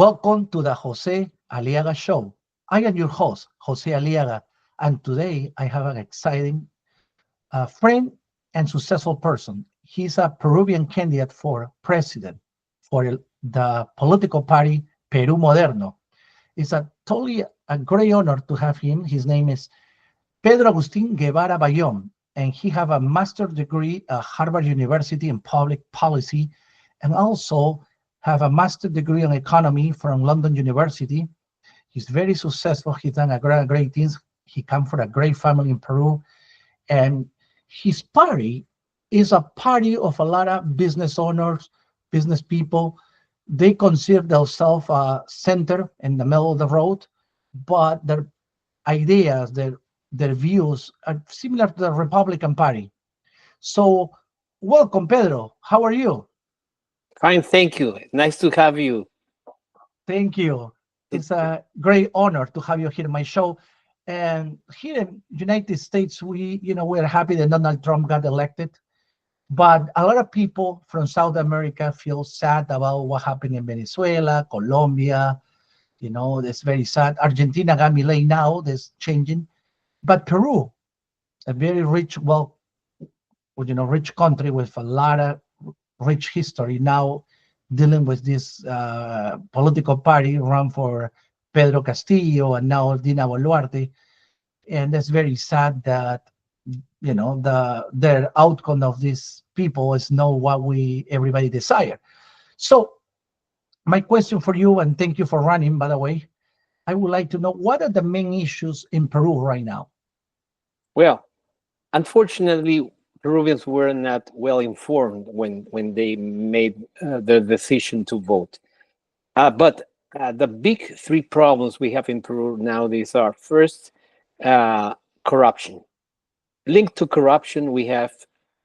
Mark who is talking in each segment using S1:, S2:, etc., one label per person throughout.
S1: Welcome to the Jose Aliaga Show. I am your host, Jose Aliaga, and today I have an exciting friend and successful person. He's a Peruvian candidate for president for the political party Peru Moderno. It's a totally a great honor to have him. His name is Pedro Guevara Ballón, and he have a master's degree at Harvard University in public policy, and also have a master's degree in economy from London University. He's very successful. He's done a great things. He comes from a great family in Peru, and his party is a party of a lot of business owners, business people. They consider themselves a center in the middle of the road, but their ideas, their views are similar to the Republican Party. So, welcome, Pedro. How are you?
S2: Fine, thank you. Nice to have you.
S1: Thank you. It's a great honor to have you here in my show. And here in United States, we're happy that Donald Trump got elected. But a lot of people from South America feel sad about what happened in Venezuela, Colombia. It's very sad. Argentina got Milei now, that's changing. But Peru, a very rich, rich country with a lot of rich history now dealing with this political party run for Pedro Castillo and now Dina Boluarte. And that's very sad that, their outcome of these people is not what everybody desire. So my question for you, and thank you for running, by the way, I would like to know what are the main issues in Peru right now?
S2: Well, unfortunately, Peruvians were not well informed when they made the decision to vote. But the big three problems we have in Peru nowadays are first, corruption. Linked to corruption, we have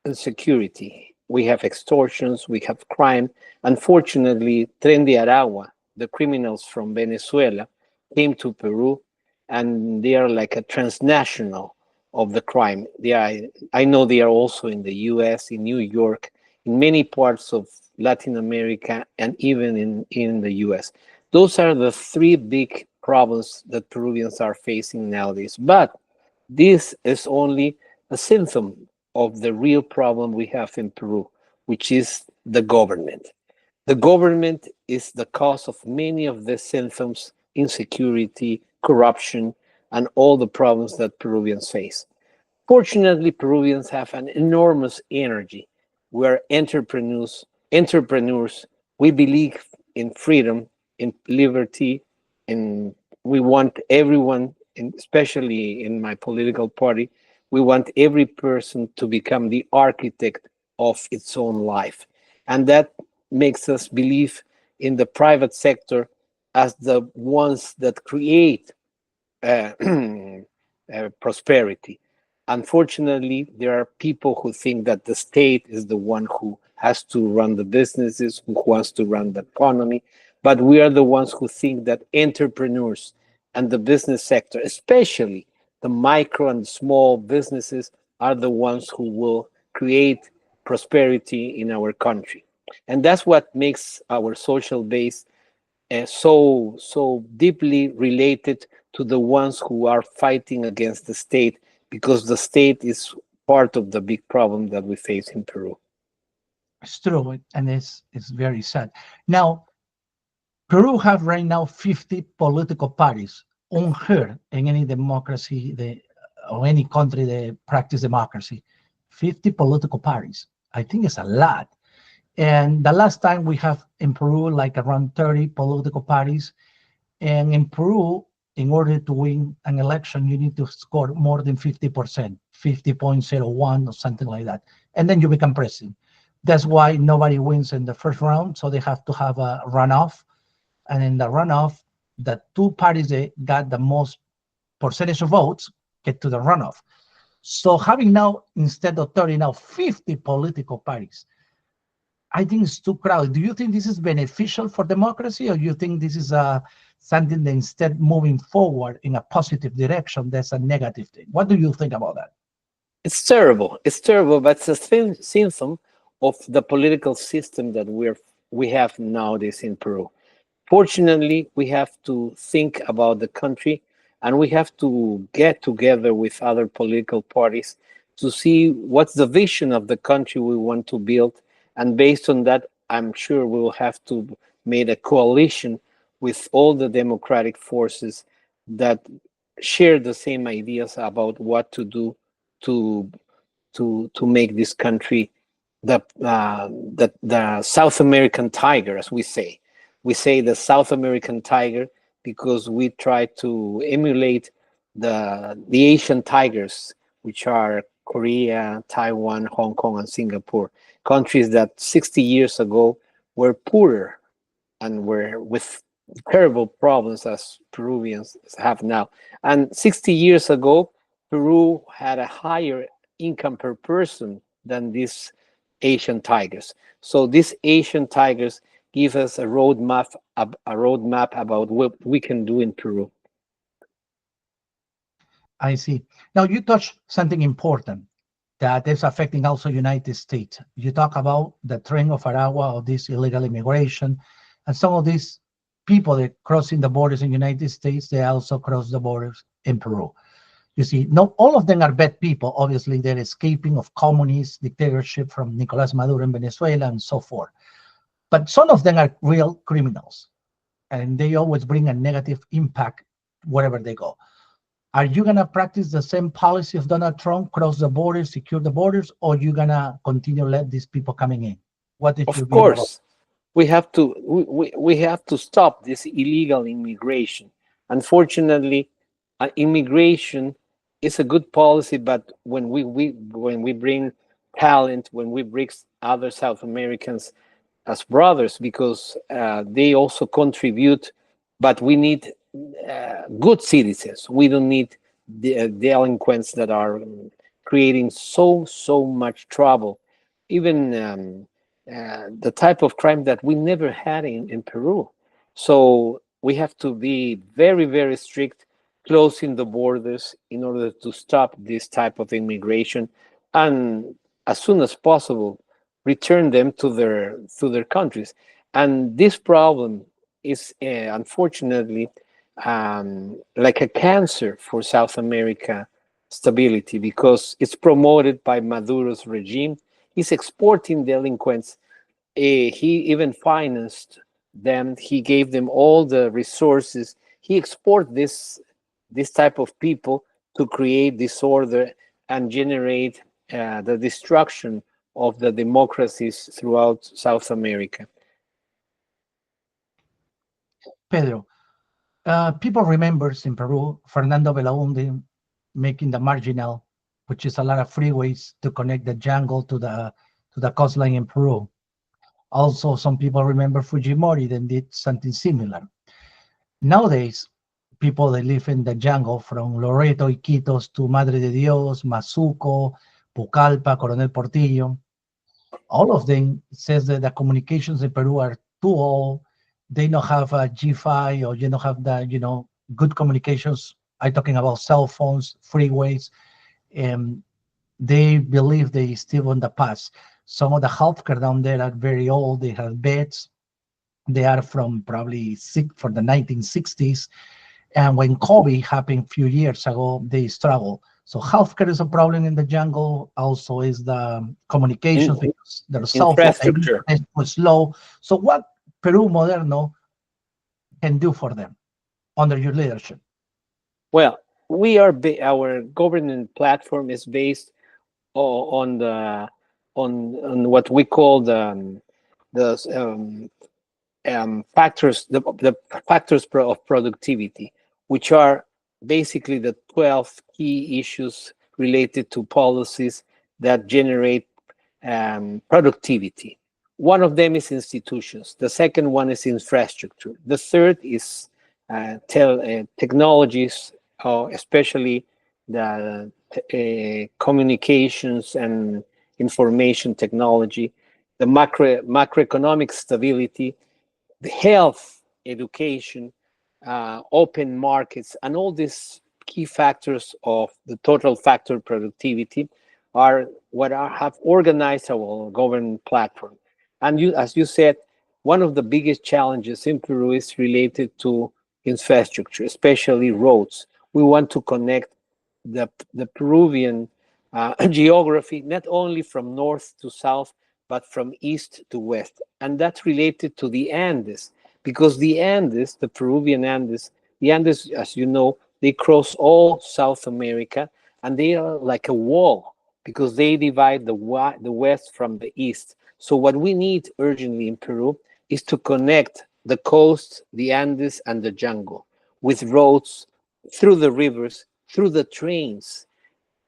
S2: insecurity, we have extortions, we have crime. Unfortunately, Tren de Aragua, the criminals from Venezuela, came to Peru, and they are like a transnational of the crime. I know they are also in the US, in New York, in many parts of Latin America, and even in the US. Those are the three big problems that Peruvians are facing nowadays. But this is only a symptom of the real problem we have in Peru, which is the government. The government is the cause of many of the symptoms: insecurity, corruption, and all the problems that Peruvians face. Fortunately, Peruvians have an enormous energy. We're entrepreneurs. We believe in freedom, in liberty, and we want everyone, especially in my political party, we want every person to become the architect of its own life. And that makes us believe in the private sector as the ones that create uh, prosperity. Unfortunately, there are people who think that the state is the one who has to run the businesses, who wants to run the economy. But we are the ones who think that entrepreneurs and the business sector, especially the micro and small businesses, are the ones who will create prosperity in our country. And that's what makes our social base so deeply related to the ones who are fighting against the state, because the state is part of the big problem that we face in Peru.
S1: It's true, and it's very sad. Now, Peru have right now 50 political parties, unheard in any democracy or any country that practice democracy. 50 political parties. I think it's a lot. And the last time we have in Peru like around 30 political parties. And in Peru, in order to win an election, you need to score more than 50%, 50.01 or something like that. And then you become president. That's why nobody wins in the first round. So they have to have a runoff. And in the runoff, the two parties that got the most percentage of votes get to the runoff. So having now, instead of 30, now 50 political parties, I think it's too crowded. Do you think this is beneficial for democracy, or you think this is something that instead moving forward in a positive direction, that's a negative thing? What do you think about that?
S2: It's terrible. It's terrible, but it's a symptom of the political system that we have nowadays in Peru. Fortunately, we have to think about the country, and we have to get together with other political parties to see what's the vision of the country we want to build. And based on that, I'm sure we will have to make a coalition with all the democratic forces that share the same ideas about what to do to to make this country the South American tiger, as we say. We say the South American tiger because we try to emulate the Asian tigers, which are Korea, Taiwan, Hong Kong, and Singapore, countries that 60 years ago were poorer and were with terrible problems as Peruvians have now. And 60 years ago, Peru had a higher income per person than these Asian tigers. So these Asian tigers give us a roadmap about what we can do in Peru.
S1: I see. Now you touch something important that is affecting also United States. You talk about the trend of Aragua, of this illegal immigration, and some of these people that crossing the borders in United States, they also cross the borders in Peru. You see, not all of them are bad people. Obviously, they're escaping of communist dictatorship from Nicolas Maduro in Venezuela and so forth. But some of them are real criminals, and they always bring a negative impact wherever they go. Are you going to practice the same policy of Donald Trump, cross the borders, secure the borders, or you going to continue let these people coming in? What is your
S2: Of
S1: view about?
S2: course, we have to stop this illegal immigration. Unfortunately, immigration is a good policy, but when we bring talent, when we bring other South Americans as brothers, because they also contribute, but we need good citizens. We don't need the delinquents that are creating so much trouble. Even the type of crime that we never had in Peru. So we have to be very strict, closing the borders in order to stop this type of immigration, and as soon as possible, return them to their countries. And this problem is unfortunately like a cancer for South America stability because it's promoted by Maduro's regime. He's exporting delinquents. He even financed them. He gave them all the resources. He export this type of people to create disorder and generate the destruction of the democracies throughout South America.
S1: Pedro, people remembers in Peru, Fernando Belaunde making the marginal, which is a lot of freeways to connect the jungle to the coastline in Peru. Also, some people remember Fujimori that did something similar. Nowadays, people that live in the jungle from Loreto, Iquitos to Madre de Dios, Mazuco, Pucallpa, Coronel Portillo, all of them says that the communications in Peru are too old. They don't have a G5 or you don't have the, good communications. I'm talking about cell phones, freeways. And they believe they still in the past. Some of the healthcare down there are very old. They have beds. They are from probably for the 1960s. And when COVID happened a few years ago, they struggle. So healthcare is a problem in the jungle. Also is the communications
S2: In,
S1: because their cell phone
S2: infrastructure.
S1: was slow. So what Peru Moderno can do for them under your leadership?
S2: Well, our governance platform is based on the on what we call the factors the factors of productivity, which are basically the 12 key issues related to policies that generate productivity. One of them is institutions. The second one is infrastructure. The third is technologies, especially the communications and information technology, the macroeconomic stability, the health, education, open markets, and all these key factors of the total factor productivity are what have organized our government platform. And as you said, one of the biggest challenges in Peru is related to infrastructure, especially roads. We want to connect the Peruvian geography, not only from north to south, but from east to west. And that's related to the Andes, because the Andes, the Peruvian Andes, the Andes, as you know, they cross all South America, and they are like a wall because they divide the west from the east. So what we need urgently in Peru is to connect the coast, the Andes, and the jungle with roads through the rivers, through the trains,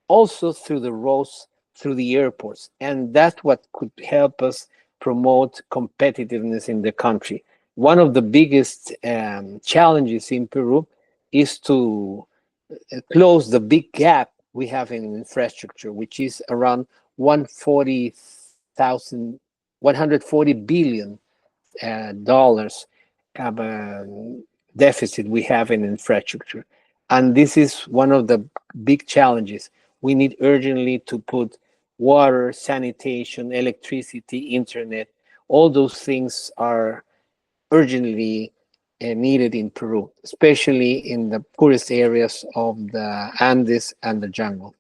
S2: also through the roads, through the airports. And that's what could help us promote competitiveness in the country. One of the biggest challenges in Peru is to close the big gap we have in infrastructure, which is around 140,000, 140 billion dollars deficit we have in infrastructure. And this is one of the big challenges. We need urgently to put water, sanitation, electricity, internet. All those things are urgently needed in Peru, especially in the poorest areas of the Andes and the jungle.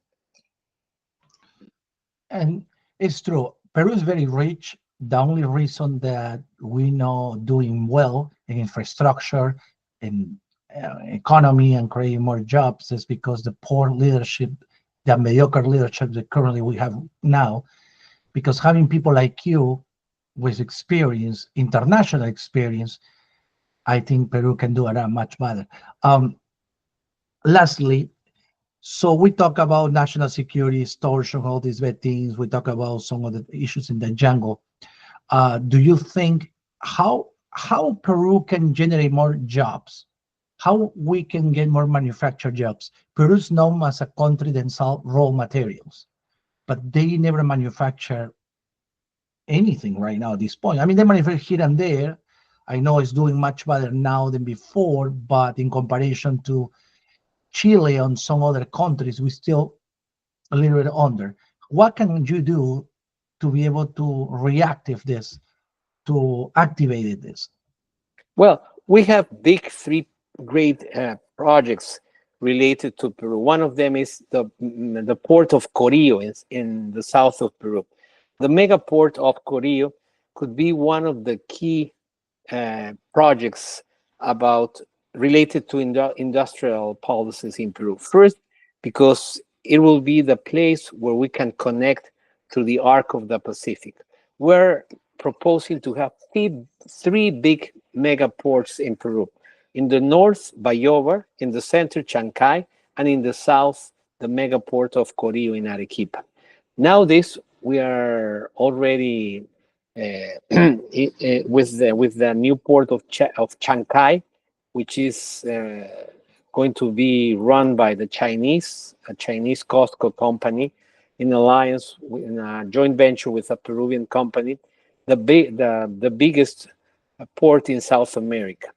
S1: And it's true. Peru is very rich. The only reason that we know doing well in infrastructure, in economy, and creating more jobs is because the poor leadership, the mediocre leadership that currently we have now, because having people like you with experience, international experience, I think Peru can do it much better. Lastly, so we talk about national security, extortion, all these bad things. We talk about some of the issues in the jungle. Do you think how Peru can generate more jobs? How we can get more manufactured jobs? Peru is known as a country that sells raw materials, but they never manufacture anything right now at this point. I mean, they manufacture here and there. I know it's doing much better now than before, but in comparison to Chile and some other countries, we still a little bit under. What can you do to be able to reactive this, to activate this?
S2: Well, we have big three great projects related to Peru. One of them is the port of Corio in the south of Peru. The mega port of Corio could be one of the key projects about related to industrial policies in Peru. First, because it will be the place where we can connect to the arc of the Pacific. We're proposing to have three big mega ports in Peru. In the north, Bayova, in the center, Chancay, and in the south, the mega port of Corio in Arequipa. Nowadays, we are already with the new port of Chancay, which is going to be run by a Chinese Costco company in alliance in a joint venture with a Peruvian company, the biggest port in South America.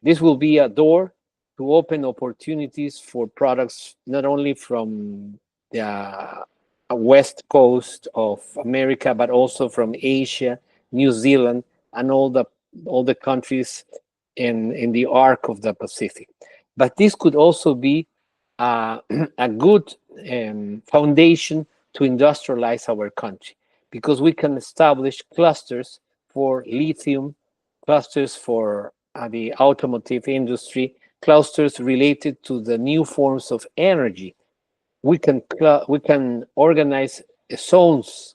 S2: This will be a door to open opportunities for products not only from the west coast of America, but also from Asia, New Zealand, and all the countries in the arc of the Pacific. But this could also be a good foundation to industrialize our country, because we can establish clusters for lithium, clusters for the automotive industry, clusters related to the new forms of energy. We can organize zones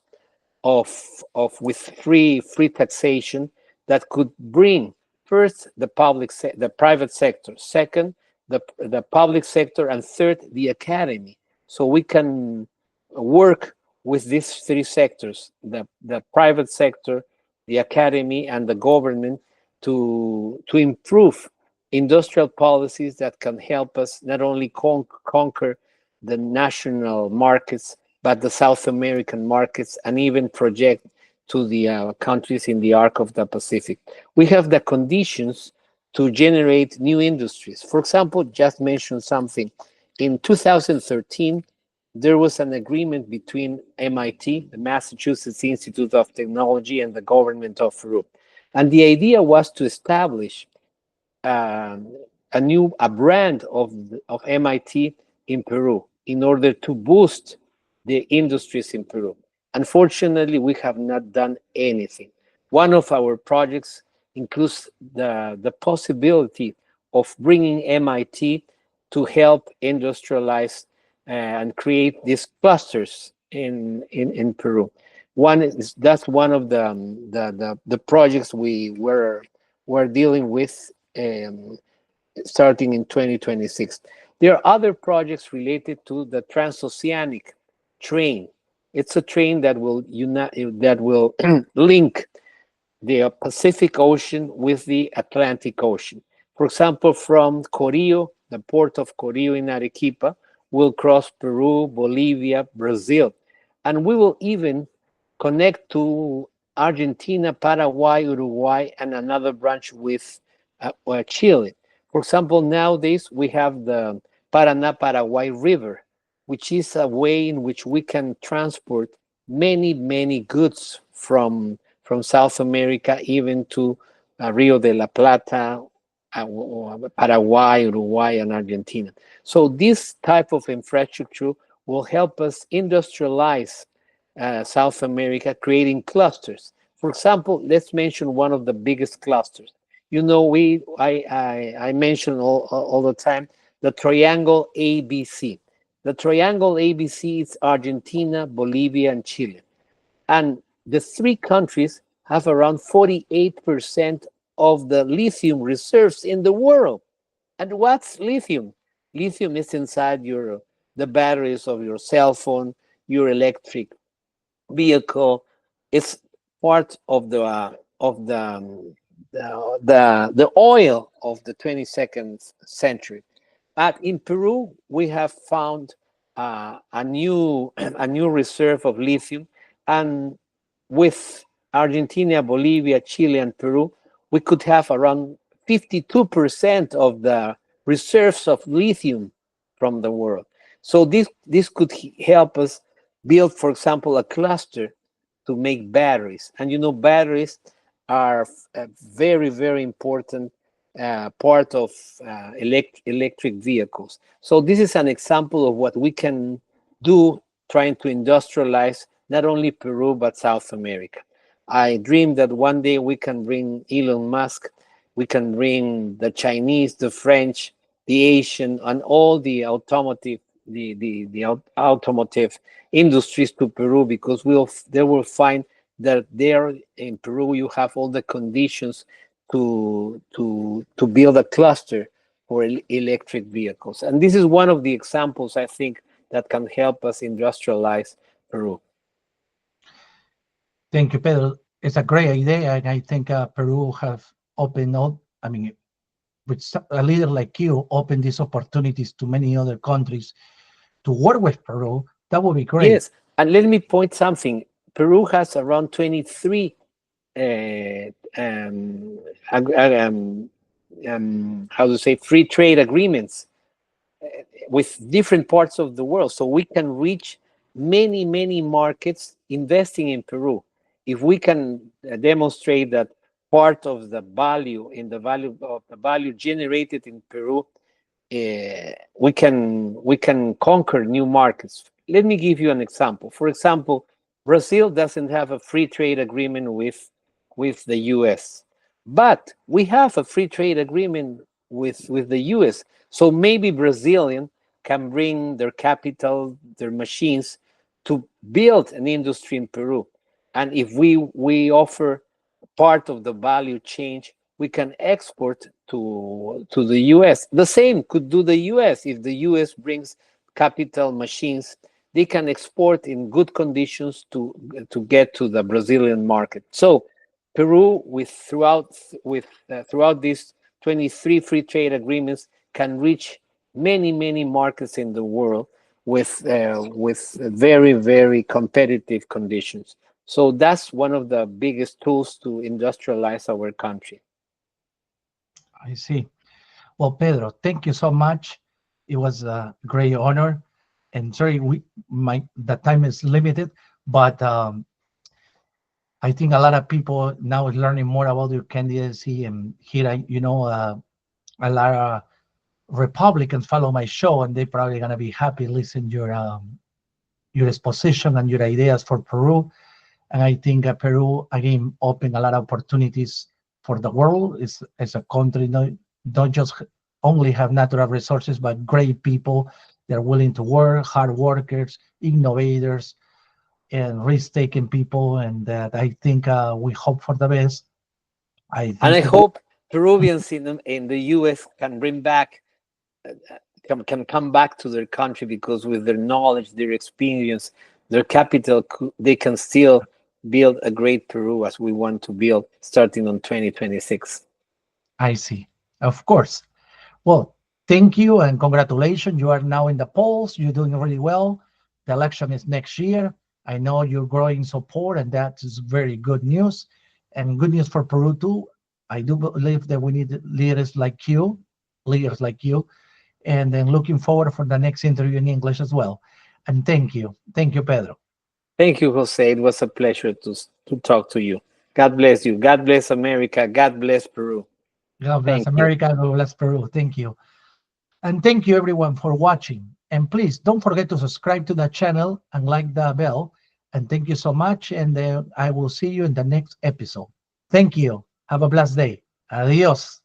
S2: with free taxation that could bring first the private sector, second the public sector, and third the academy. So we can work with these three sectors, the private sector, the academy, and the government, to improve industrial policies that can help us not only conquer the national markets, but the South American markets, and even project to the countries in the arc of the Pacific. We have the conditions to generate new industries. For example, just mention something. In 2013, there was an agreement between MIT, the Massachusetts Institute of Technology, and the government of Peru. And the idea was to establish um, a brand of MIT in Peru in order to boost the industries in Peru. Unfortunately, we have not done anything. One of our projects includes the possibility of bringing MIT to help industrialize and create these clusters in Peru. One is that's one of the projects we were dealing with starting in 2026. There are other projects related to the transoceanic train. It's a train that will unite, that will link the Pacific Ocean with the Atlantic Ocean. For example, from Corio, the port of Corio in Arequipa, will cross Peru, Bolivia, Brazil, and we will even connect to Argentina, Paraguay, Uruguay, and another branch with Chile. For example, nowadays we have the Paraná-Paraguay River, which is a way in which we can transport many goods from South America even to Rio de la Plata, Paraguay, Uruguay, and Argentina. So this type of infrastructure will help us industrialize South America, creating clusters. For example, let's mention one of the biggest clusters. You know, I mention all the time the triangle ABC. The triangle ABC is Argentina, Bolivia, and Chile. And the three countries have around 48% of the lithium reserves in the world. And what's lithium? Lithium is inside the batteries of your cell phone, your electric vehicle. It's part of the oil of the 22nd century. But in Peru, we have found a new a new reserve of lithium, and with Argentina, Bolivia, Chile, and Peru, we could have around 52% of the reserves of lithium from the world. So this could help us build, for example, a cluster to make batteries. And you know, batteries are a very important part of electric vehicles. So this is an example of what we can do trying to industrialize not only Peru but South America. I dream that one day we can bring Elon Musk, we can bring the Chinese, the French, the Asian, and all the automotive automotive industries to Peru, because they will find that there in Peru you have all the conditions to build a cluster for electric vehicles. And this is one of the examples I think that can help us industrialize Peru.
S1: Thank you, Pedro. It's a great idea, and I think Peru have opened up. I mean, with a leader like you, open these opportunities to many other countries to work with Peru. That would be great.
S2: Yes, and let me point something. Peru has around 23 how to say, free trade agreements with different parts of the world, so we can reach many markets investing in Peru. If we can demonstrate that part of the value generated in Peru, we can conquer new markets. Let me give you an example. For example, Brazil doesn't have a free trade agreement with the US, but we have a free trade agreement with the US. So maybe Brazilian can bring their capital, their machines, to build an industry in Peru. And if we offer part of the value chain, we can export to the US. The same could do the US. If the US brings capital, machines, they can export in good conditions to get to the Brazilian market. So Peru, throughout these 23 free trade agreements, can reach many markets in the world with very competitive conditions. So that's one of the biggest tools to industrialize our country.
S1: I see. Well, Pedro, thank you so much. It was a great honor. And sorry, the time is limited, but I think a lot of people now is learning more about your candidacy, and here a lot of Republicans follow my show, and they're probably gonna be happy listening your exposition and your ideas for Peru. And I think Peru again open a lot of opportunities for the world. It's a country not just only have natural resources, but great people. They're willing to work, hard workers, innovators, and risk-taking people. And that I think we hope for the best. I
S2: And I
S1: think
S2: hope Peruvians in the US can bring back can come back to their country, because with their knowledge, their experience, their capital, they can still build a great Peru as we want to build starting on 2026.
S1: I see. Of course. Well, thank you and congratulations. You are now in the polls. You're doing really well. The election is next year. I know you're growing support, and that is very good news. And good news for Peru too. I do believe that we need leaders like you. And then looking forward for the next interview in English as well. And thank you. Thank you, Pedro.
S2: Thank you, Jose. It was a pleasure to talk to you. God bless you. God bless America. God bless Peru.
S1: God bless
S2: Thank you.
S1: America. God bless Peru. Thank you. And thank you everyone for watching. And please don't forget to subscribe to the channel and like the bell. And thank you so much. And I will see you in the next episode. Thank you. Have a blessed day. Adios.